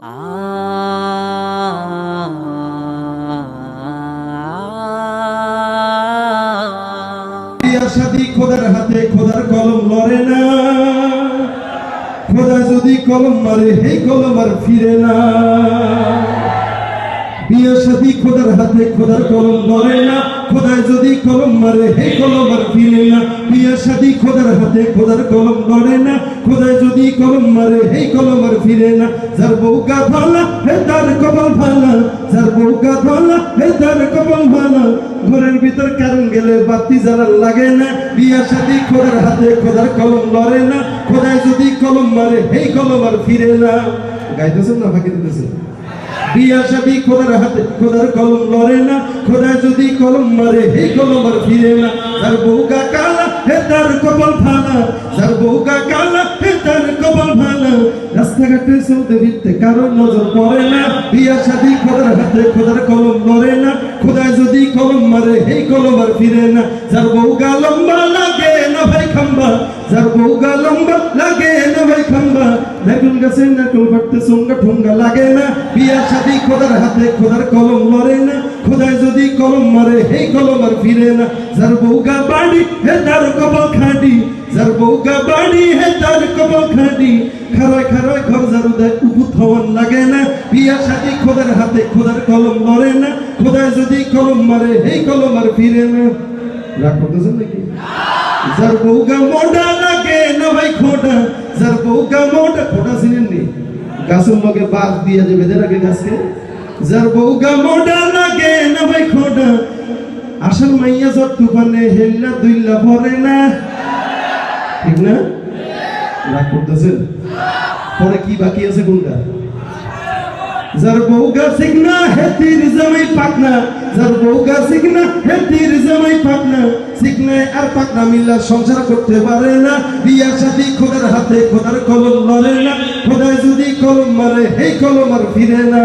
বিয়া শাদী খোদার হাতে, খোদার কলম লড়ে না। খোদা যদি কলম মারে, এই কলম আর ফিরে না। বিয়া শাদী খোদার হাতে, খোদার কলম লড়ে না। খোদায় যদি কলম মারে, এই কলম আর ফিরে না। বিয়া শাদী খোদার হাতে, খোদার কলম লড়ে না। খোদায় যদি কলম মারে, এই কলম আর ফিরে না। যার বউ গাধলা, হে তার কপাল ভালা। যার বউ গাধলা, হে তার কপাল ভালা। ঘরের ভিতর কারণ গেলে বাতি জ্বালার লাগে না। বিয়া শাদী খোদার হাতে, খোদার কলম লড়ে না। খোদায় যদি কলম মারে, এই কলম আর ফিরে না। গাইতেছেন না ফাঁকি দিতেছেন? বিয়া শাদী খোদার হাতে, খোদার কলম লড়ে না। খোদা যদি কলম মারে, এই কলম আর ফিরে না। যার বউকা কালা, হে তার কপাল ভালা। যার বউকা কালা, হে তার কপাল ভালা। রাস্তাঘাটে চলতে ফিরতে কারো নজর পড়ে না। বিয়া শাদী খোদার হাতে, খোদার কলম লড়ে না। খোদায় যদি কলম মারে, এই কলম আর ফিরে না। যার বউকা লম্বা লাগে না ভাই খাম্বা। যার বউকা লম্বা লাগে না ভাই খাম্বা। নারকেল গাছে নারকেল ফাটতে সঙ্গা ঠোঙ্গা লাগে না। বিয়া শাদী খোদার হাতে, খোদার কলম লড়ে না। খোদায় যদি কলম মারে, এই কলম আর ফিরে না। যার বউকা বাড়ি, হে তার কপাল খাঁটি। যার বউকা বাড়ি, হে তার কপাল খাঁটি। খারায় খারায় ঘর ঝাড়ু দেয়, উপুত হওয়ার লাগে না। বিয়া শাদী খোদার হাতে, খোদার কলম লড়ে না। খোদায় যদি কলম মারে, এই কলম আর ফিরে না। রাগ করতেছেন নাকি? যার বউকা মোটা লাগে না ভাই খোটা। যার বউকা মোটা, খোটা চিনেন নি? গাছের লগে বাঘ দিয়ে যে বেঁধে রাখে গাছকে। যার বউকা মোটা লাগে না ভাই খোটা। আসল মাইয়া জট তুফানে হেল্লা দুইল্লা ভরে না। ঠিক না? রাগ করতেছেন? পরে কি বাকি আছে কোনটা? যার বউকা শিখনা, হেতির জামাই পাকনা। যার বউকা শিখনা, হেতির জামাই পাকনা। শিখনায় আর পাকনা মিল্লা সংসার করতে পারে না। বিয়া শাদী খোদার হাতে, খোদার কলম লড়ে না। খোদায় যদি কলম মারে, এই কলম আর ফিরে না।